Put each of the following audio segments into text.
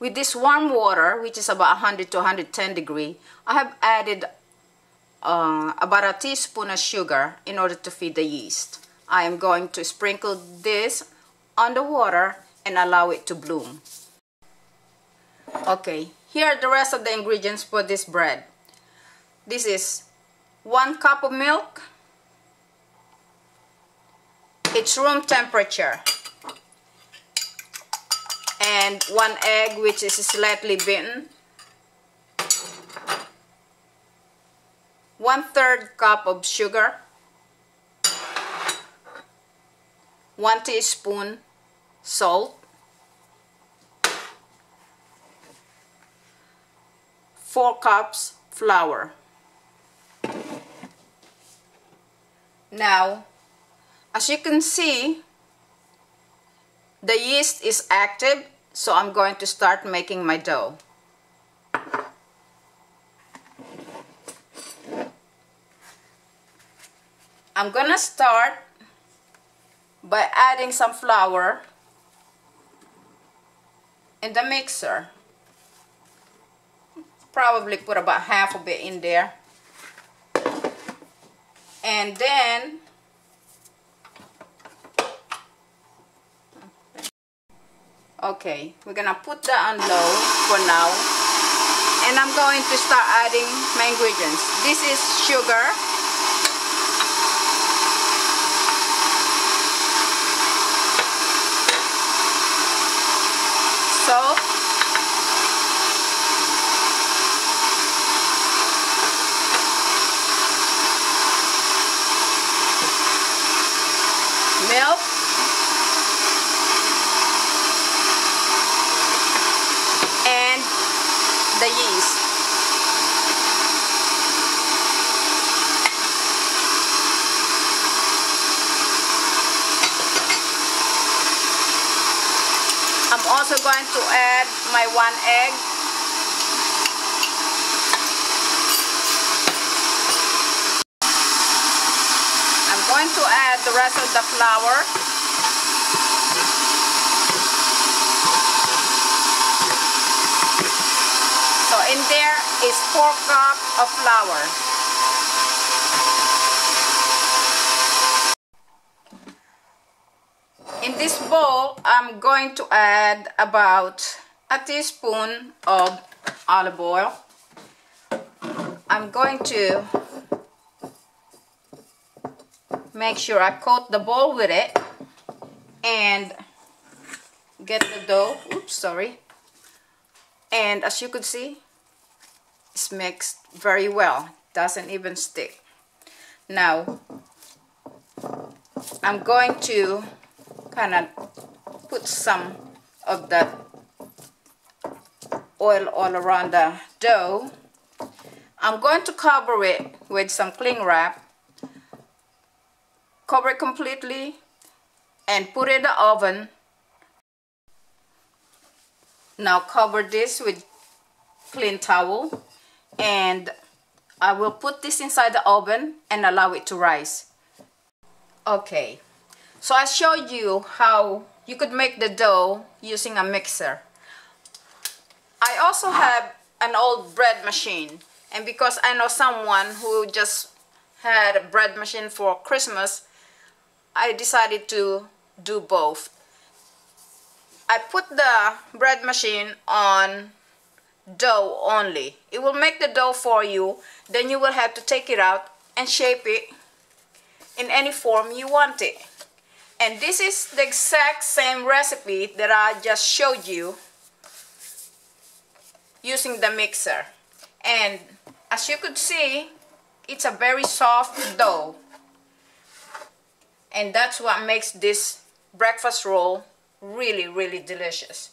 With this warm water, which is about 100 to 110 degree, I have added about a teaspoon of sugar in order to feed the yeast. I am going to sprinkle this on the water and allow it to bloom. Okay, here are the rest of the ingredients for this bread. This is 1 cup of milk. It's room temperature. And 1 egg, which is slightly beaten. 1/3 cup of sugar. 1 teaspoon salt. 4 cups flour. Now, as you can see, the yeast is active, so I'm going to start making my dough. I'm gonna start by adding some flour in the mixer. Probably put about half of it in there. And then okay, we're gonna put that on low for now. And I'm going to start adding my ingredients. This is sugar. Salt. Milk. And the yeast. I'm also going to add my 1 egg. I'm going to add the rest of the flour. So in there is 4 cups of flour. In this bowl, I'm going to add about a teaspoon of olive oil. I'm going to make sure I coat the bowl with it and get the dough. Oops, sorry. And as you could see, it's mixed very well. Doesn't even stick. Now, I'm going to kind of put some of that oil all around the dough. I'm going to cover it with some cling wrap. Cover it completely and put it in the oven. Now cover this with clean towel and I will put this inside the oven and allow it to rise. Okay, so I showed you how you could make the dough using a mixer. I also have an old bread machine, and because I know someone who just had a bread machine for Christmas, I decided to do both. I put the bread machine on dough only. It will make the dough for you, then you will have to take it out and shape it in any form you want it. And this is the exact same recipe that I just showed you using the mixer. And as you could see, it's a very soft dough. And that's what makes this breakfast roll really, really delicious.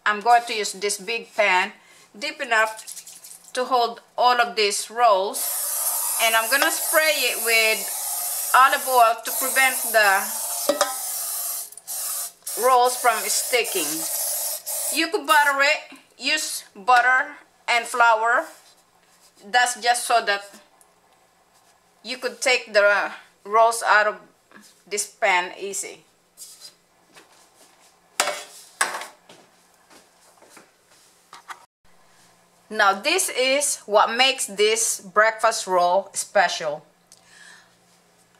I'm going to use this big pan, deep enough to hold all of these rolls. And I'm going to spray it with olive oil to prevent the rolls from sticking. You could butter it, use butter and flour. That's just so that you could take the rolls out of this pan easy. Now this is what makes this breakfast roll special.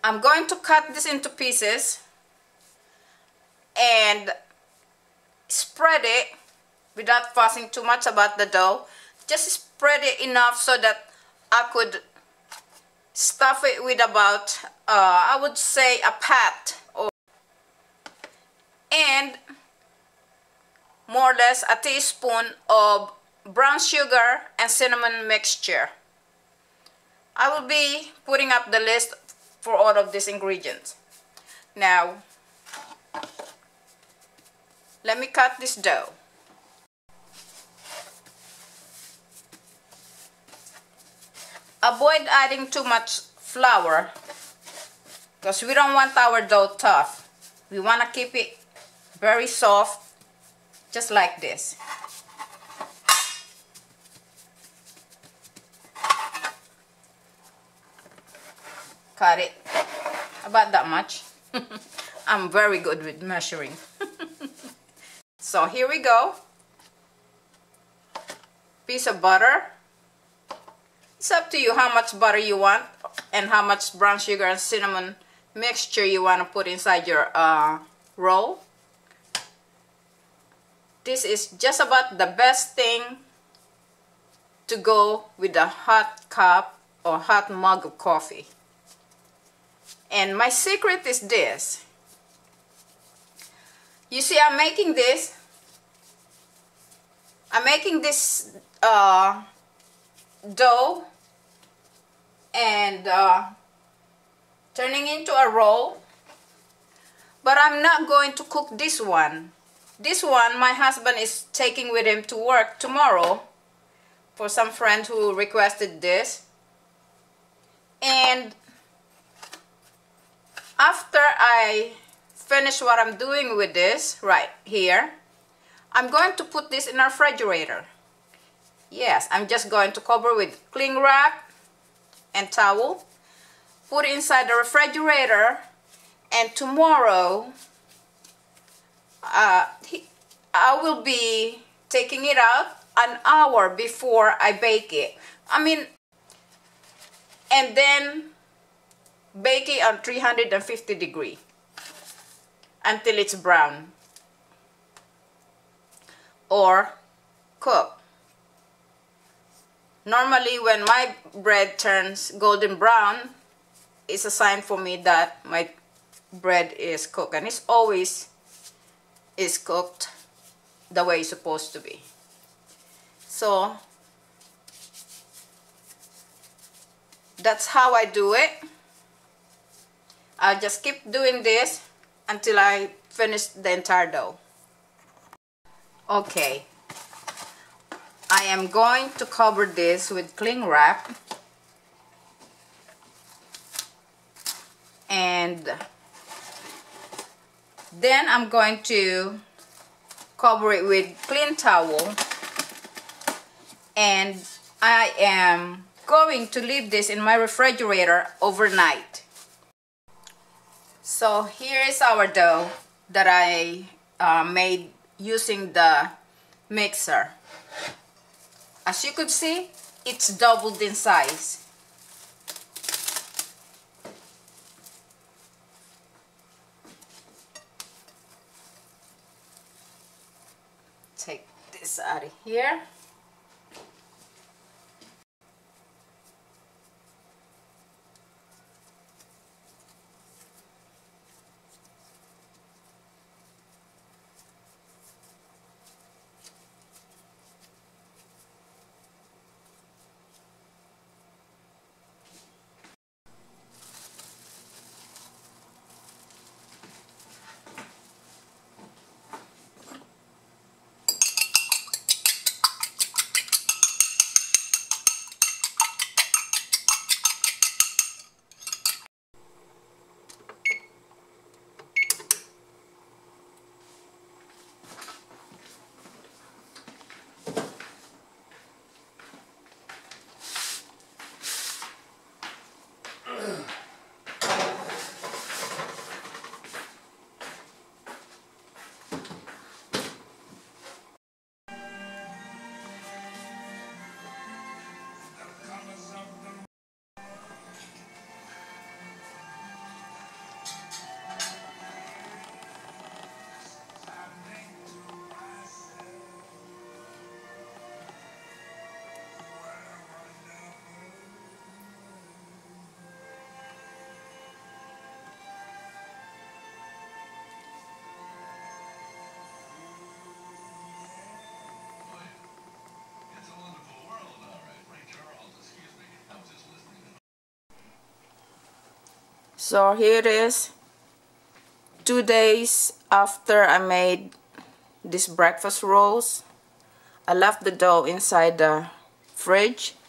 I'm going to cut this into pieces and spread it without fussing too much about the dough. Just spread it enough so that I could stuff it with about I would say a pat, and more or less a teaspoon of brown sugar and cinnamon mixture. I will be putting up the list for all of these ingredients. Now let me cut this dough. Avoid adding too much flour because we don't want our dough tough. We want to keep it very soft, just like this. Cut it about that much. I'm very good with measuring. So here we go. Piece of butter. It's up to you how much butter you want and how much brown sugar and cinnamon mixture you want to put inside your roll. This is just about the best thing to go with a hot cup or hot mug of coffee. And my secret is this. You see, I'm making this dough and turning into a roll, but I'm not going to cook this one. This one my husband is taking with him to work tomorrow for some friend who requested this. And after I finish what I'm doing with this right here, I'm going to put this in our refrigerator. Yes, I'm just going to cover with cling wrap and towel, put it inside the refrigerator, and tomorrow I will be taking it out an hour before I bake it. And then bake it on 350 degrees until it's brown or cook. Normally when my bread turns golden brown, it's a sign for me that my bread is cooked, and it's always is cooked the way it's supposed to be. So that's how I do it. I'll just keep doing this until I finish the entire dough. Okay, I am going to cover this with cling wrap, and then I'm going to cover it with clean towel, and I am going to leave this in my refrigerator overnight. So here is our dough that I made using the mixer. As you could see, it's doubled in size. Take this out of here. So here it is, 2 days after I made these breakfast rolls. I left the dough inside the fridge.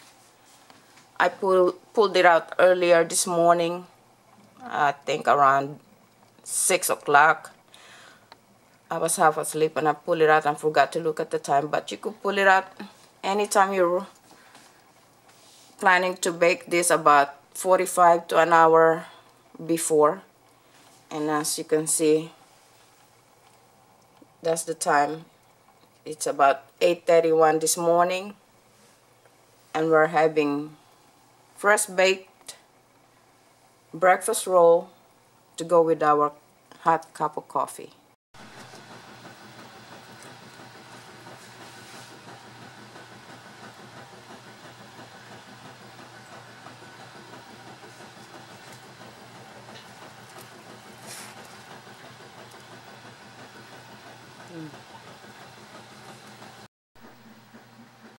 I pulled it out earlier this morning, I think around 6 o'clock. I was half asleep and I pulled it out and forgot to look at the time, but you could pull it out anytime you're planning to bake this, about 45 to an hour before. And as you can see, that's the time. It's about 8:31 this morning, and we're having fresh baked breakfast roll to go with our hot cup of coffee.